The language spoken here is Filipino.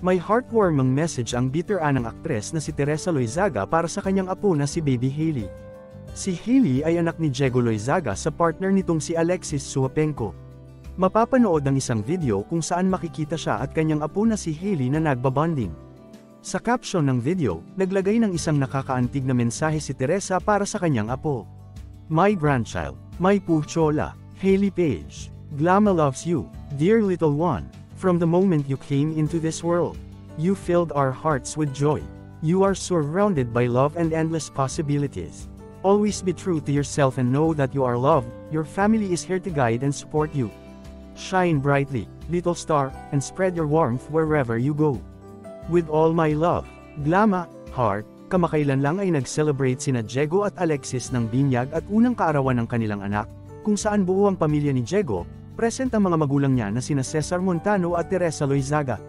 May heartwarming message ang bitter-anang aktres na si Teresa Loizaga para sa kanyang apo na si Baby Hailey. Si Hailey ay anak ni Diego Loizaga sa partner nitong si Alexis Suapenco. Mapapanood ang isang video kung saan makikita siya at kanyang apo na si Hailey na nagbabonding. Sa caption ng video, naglagay ng isang nakakaantig na mensahe si Teresa para sa kanyang apo. My grandchild, my puchola, Hailey Page, Glama loves you, dear little one. From the moment you came into this world, you filled our hearts with joy. You are surrounded by love and endless possibilities. Always be true to yourself and know that you are loved. Your family is here to guide and support you. Shine brightly, little star, and spread your warmth wherever you go. With all my love, Glama, Heart. Kamakailan lang ay nag-celebrate sina Diego at Alexis ng binyag at unang kaarawan ng kanilang anak, kung saan buo ang pamilya ni Diego. Present ang mga magulang niya na sina Cesar Montano at Teresa Loizaga.